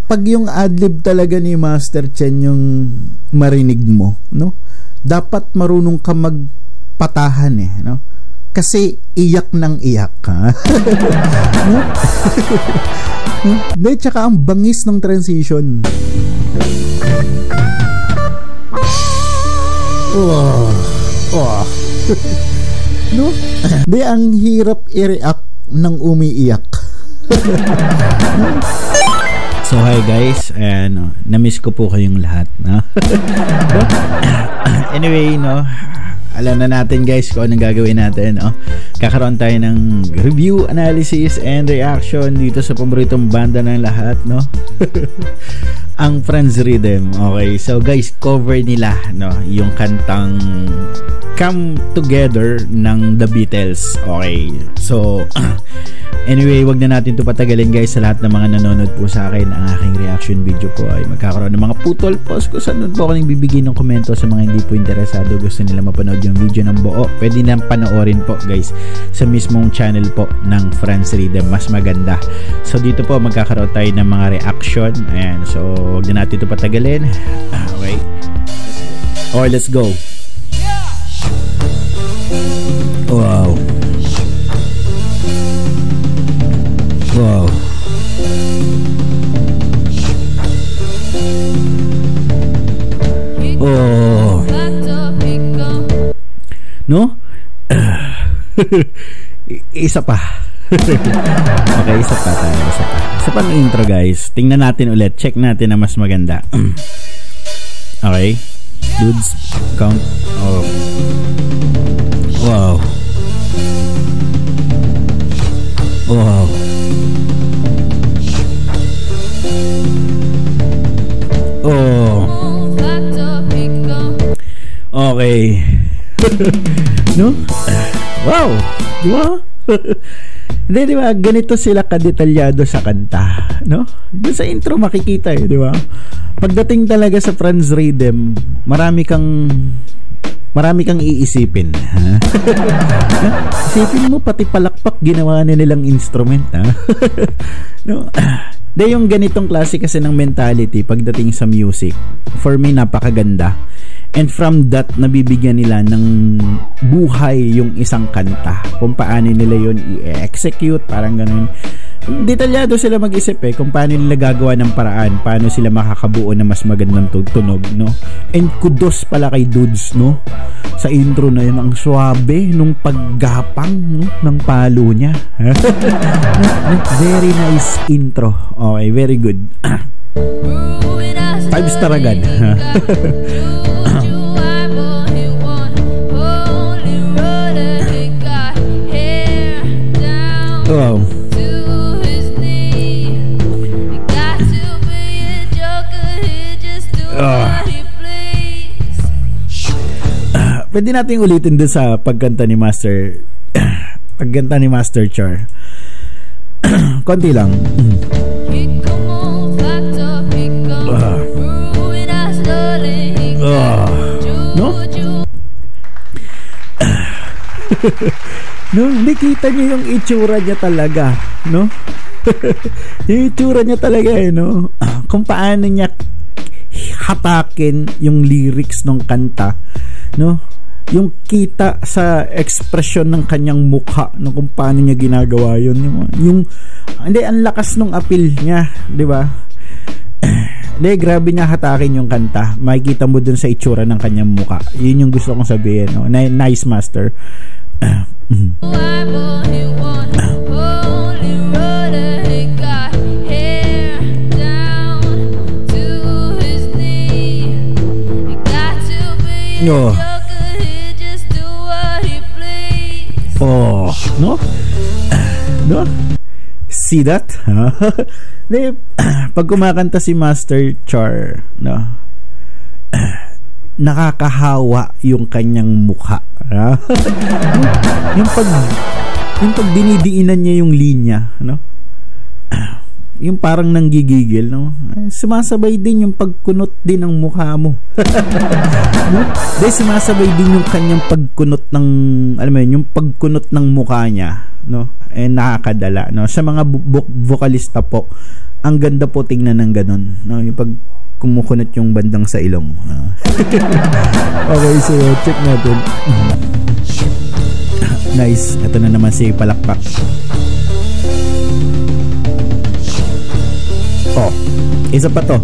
Pag yung adlib talaga ni Master Chen yung marinig mo, no? Dapat marunong ka magpatahan no? Kasi iyak ng iyak ka. No? Hindi, tsaka ang bangis ng transition. No? Hindi, ang hirap i-react ng umiiyak. So hi guys, na-miss ko po kayong lahat, no? Anyway, no, alam na natin guys kung anong gagawin natin, no? Kakaroon tayo ng review, analysis, and reaction dito sa paboritong banda ng lahat, no? Ang Franz Rhythm. Okay, so guys, cover nila, no, yung kantang Come Together ng The Beatles. Okay, so anyway, wag na natin ito patagalin guys. Sa lahat ng mga nanonood po sa akin, ang aking reaction video po ay magkakaroon ng mga putol post ko saan po ako nang bibigay ng komento sa mga hindi po interesado, gusto nila mapanood yung video ng buo. Pwede na panoorin po guys sa mismong channel po ng Franz Rhythm, mas maganda. So dito po magkakaroon tayo ng mga reaction. Ayan, so wag na natin ito patagalin. Okay, or let's go. Wow. Wow. Oh. No? Isa pa. Okay, isa pa tayo. Isa pa ng intro guys. Tingnan natin ulit. Check natin na mas maganda. Okay. Dudes, count. Oh. Wow. Wow. Oh. Okay. No? Wow. Di ba? Hindi, di ba? Ganito sila kadetalyado sa kanta. No? Doon sa intro makikita di ba? Pagdating talaga sa Franz Rhythm, marami kang iisipin. Ha? Isipin mo, pati palakpak ginawa na nilang instrument. Ha? No? De, yung ganitong klase kasi ng mentality pagdating sa music, for me, napakaganda. And from that, nabibigyan nila ng buhay yung isang kanta. Kung paano nila yun i-execute, parang ganun. Detalyado sila mag-isip kung paano nila gagawa ng paraan, paano sila makakabuo na mas magandang tunog, no? And kudos pala kay Dudes, no? Sa intro na yun, ang swabe nung paggapang, no? Ng palo niya. Very nice intro. Okay, very good. 5 star agad. Wow. Pwede natin ulitin dun sa pagkanta ni Master Char. Konti lang. No? No, nakita niyo yung itsura niya talaga, no? Yung itsura niya talaga no? Kung paano niya hatakin yung lyrics ng kanta, no? Yung kita sa expression ng kanyang mukha, no, kung paano niya ginagawa yun, yung hindi, ang lakas ng appeal niya, di ba? Hindi, grabe niya hatakin yung kanta. Makikita mo dun sa itsura ng kanyang mukha. Yun yung gusto kong sabihin, no? Nice, Master. No. Oh, no? No? See that? Pag kumakanta si Master Char, no? Nakakahawa yung kanyang mukha. yung pag dinidiinan niya yung linya, no? Yung parang nanggigigil, no? Sumasabay din yung pagkunot din ng mukha mo. No? Dahil sumasabay din yung kanyang pagkunot ng, alam mo yun, yung pagkunot ng mukha niya, no? And nakakadala, no? Sa mga vocalista po, ang ganda po tingnan ng ganun, no? Yung pag kumukunot yung bandang sa ilong. Okay, so check natin. Nice. Ito na naman si Palakpak. Oh, isa pa to.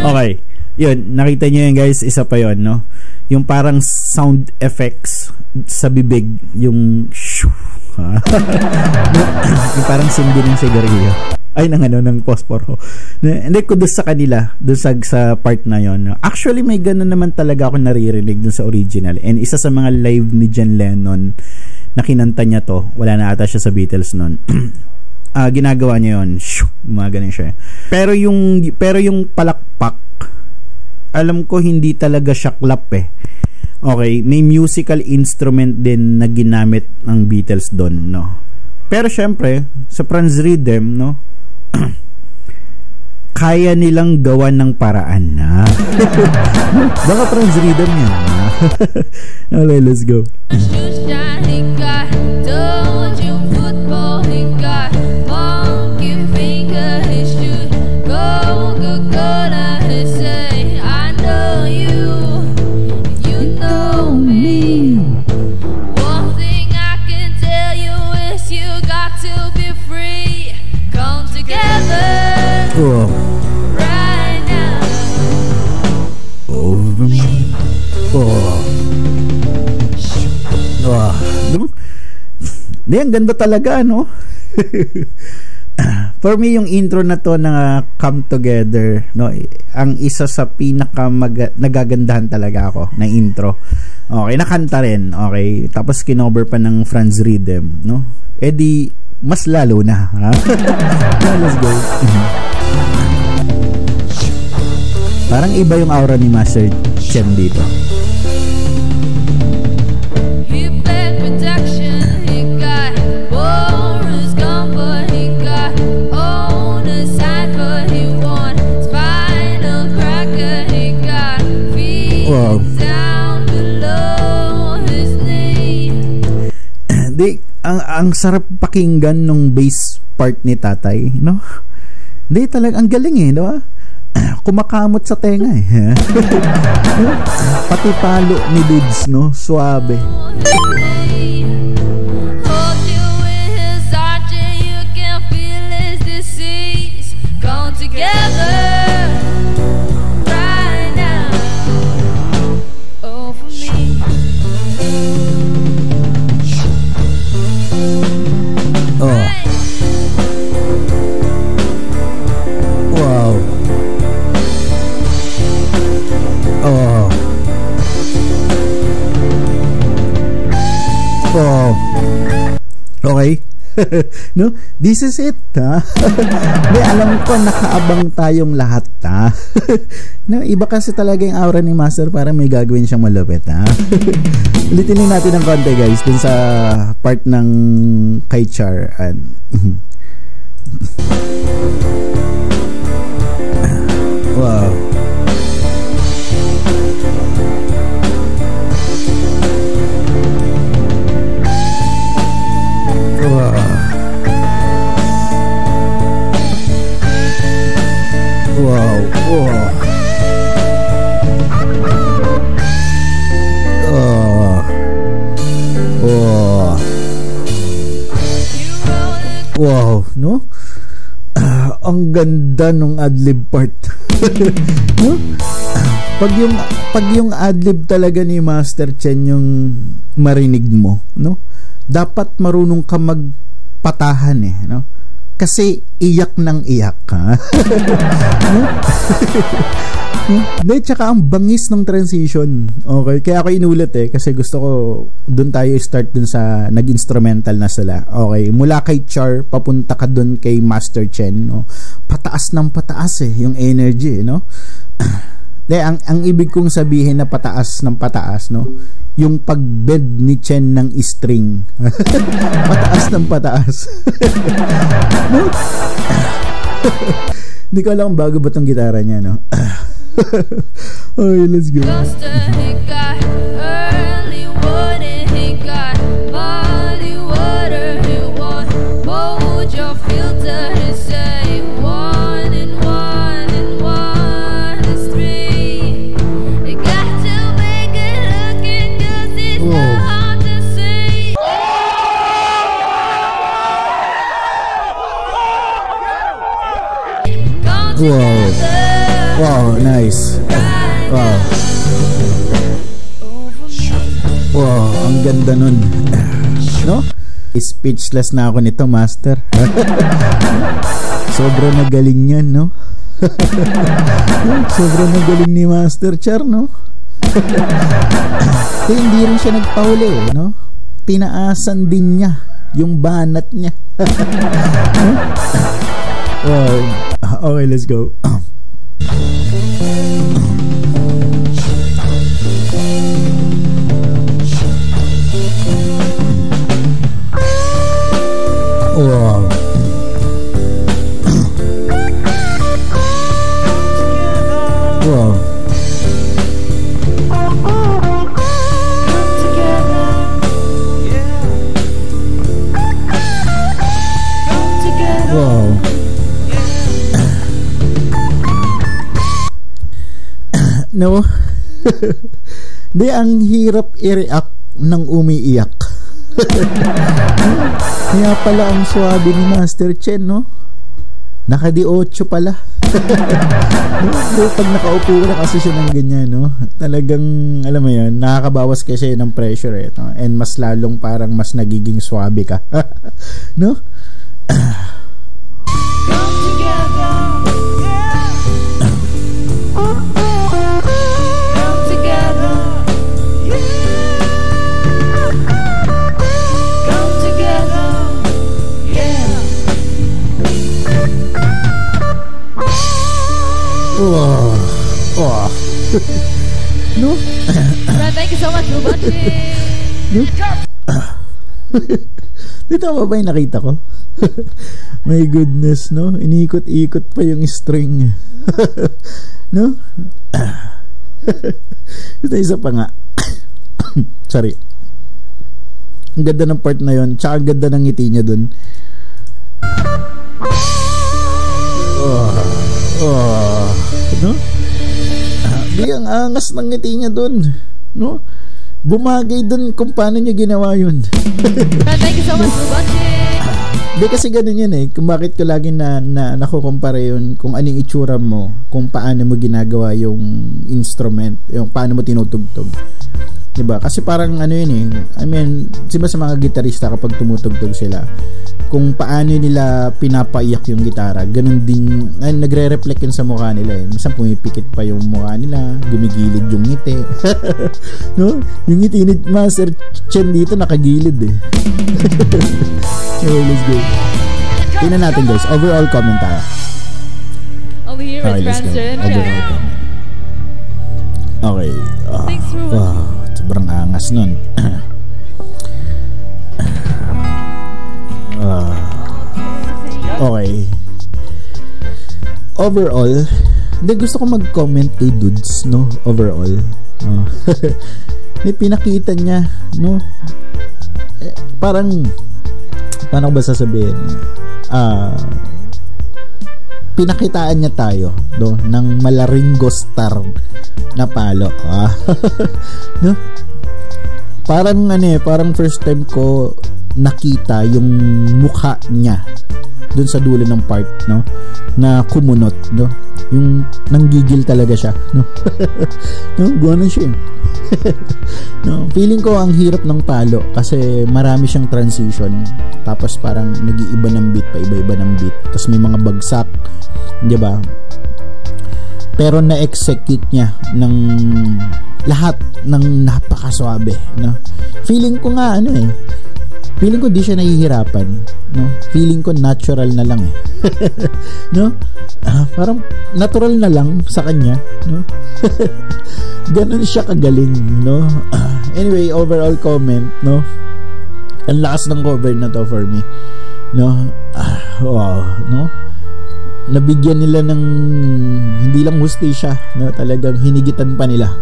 Okay. Yun, nakita nyo yun guys, isa pa yun, no? Yung parang sound effects sa bibig, yung yung parang sindi ng sigarilyo. Ay, ng posporo. Hindi ko doon sa kanila, doon sa part na yon. Actually, may ganun naman talaga ako naririnig doon sa original. And isa sa mga live ni John Lennon na kinanta niya to, wala na ata siya sa Beatles noon. Ginagawa niya yon. Gumagano siya. Pero yung palakpak, alam ko hindi talaga siya clap eh. Okay, may musical instrument din na ginamit ng Beatles doon, no. Pero syempre, sa Franz Rhythm, no, kaya nilang gawan ng paraan na. Baka Franz Rhythm yan. Okay, let's go. Oh. Right now. Over me. Oh. Oh. Di, ang ganda talaga, no? For me, yung intro na to na Come Together, no, ang isa sa pinaka nagagandahan talaga ako na intro. Okay, nakanta rin. Okay, tapos kinover pa ng Franz Rhythm, no? Eh di, mas lalo na. Ha? Let's go. Parang iba yung aura ni Master Chen dito. Wow. Di, ang sarap pakinggan nung bass part ni Tatay, no? Di talaga, ang galing eh, no? Kumakamot sa tenga eh. Pati palo ni Dudes, no? Suabe. Oh. Wow. Oh. Oh. Okay. No? This is it, ha? Di, alam ko, nakaabang tayong lahat, ha? No, iba kasi talaga yung aura ni Master, para may gagawin siyang malupit, ha? Ulitin natin ng konti, guys, dun sa part ng kay Char. Wow. Wow. Wow. Wow. Wow, no? Ang ganda nung adlib part. No? Pag yung adlib talaga ni Master Chen yung marinig mo, no? Dapat marunong ka magpatahan eh, no? Kasi iyak ng iyak ka. No? Hindi, tsaka ang bangis ng transition. Okay, kaya ako inulit eh, kasi gusto ko dun tayo start dun sa nag-instrumental na sila. Okay, mula kay Char papunta ka dun kay Master Chen, no? Pataas ng pataas eh yung energy, no? De, ang ibig kong sabihin na pataas ng pataas, no? Yung pag-bend ni Chen ng string. Pataas ng pataas. No? Hindi ko alam bago ba tong gitara niya, no? Okay, let's go. Early morning, he got Molly. Wow. Wow, nice. Wow. Wow, ang ganda nun. No? Speechless na ako nito, master. Sobrang nagaling yan, no? Sobrang nagaling ni Master Char, no? Hindi rin siya nagpahuli, no? Tinaasan din niya yung banat niya. Wow. Okay, let's go. Wow. Wow. Wow. No. Di, ang hirap i-react ng umiiyak. Kaya pala ang swabe ni Master Chen, no? Naka-18 pala. No, pag nakaupo na kasi siya ng ganyan, no? Talagang, alam mo yan, nakakabawas kasi ng pressure, eh, no? And mas lalong parang mas nagiging swabe ka. No? Oh. Oh. No? Thank you so much for watching. No? Dito ba yung nakita ko? My goodness, no? Iniikot-ikot pa yung string. No? Ito isa pa nga. Sorry. Ang ganda ng part na yon, tsaka ang ganda ng ngiti niya dun. Oh, no? Di, ang angas ng ngiti niya dun, no? Bumagay dun kung paano niya ginawa yun. Thank you so much for watching. Di, kasi ganun yun, eh. Kung bakit ko lagi na nakukumpara yun kung anong itsura mo, kung paano mo ginagawa yung instrument, yung paano mo tinutugtog. Diba? Kasi parang ano yun, eh. I mean, diba sa mga gitarista kapag tumutugtog sila, kung paano nila pinapaiyak yung gitara, ganun din, nagre-reflect yun sa mukha nila, eh. Minsan pumipikit pa yung mukha nila, gumigilid yung ngiti. No? Yung ngiti ni Master Chen dito nakagilid, eh. Okay, let's go. Tingnan natin, guys, overall comment tayo. Over here with Ranson. Okay. Thanks for watching. Sobrang angas nun. Okay. Overall, hindi, gusto ko mag-comment kay Dudes, no? Overall. May pinakita niya, no? Parang, paano ko ba sasabihin? Pinakitaan niya tayo, no? Ng Malaringo star na palo. No? Parang parang first time ko nakita yung mukha niya dun sa dulo ng part, no, na kumunot, no, yung nanggigil talaga siya, no. No, gano'n siya. No, feeling ko ang hirap ng palo kasi marami siyang transition, tapos parang nag-iiba ng beat, pa iba-iba ng beat, tapos may mga bagsak, di ba? Pero na-execute niya ng lahat ng napakaswabe, no. Feeling ko nga feeling ko di siya nahihirapan, no. Feeling ko natural na lang, eh. No, parang natural na lang sa kanya, no. Ganun siya kagaling, no. Anyway, overall comment, no, ang lakas ng cover na to for me, no. Wow, no, nabigyan nila ng hindi lang hustisya, no, talagang hinigitan pa nila.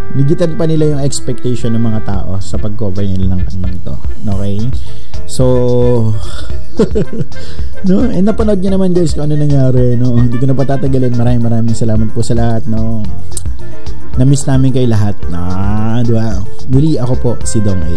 Hinigitan pa nila yung expectation ng mga tao sa pag-cover nila ng kantang to. Okay? So, no, and napanood nyo naman, guys, kung ano nangyari, no. Hindi ko na patatagalin. Maraming salamat po sa lahat, no. Na-miss namin kayo lahat. Diba? Muli, ako po si Dong A.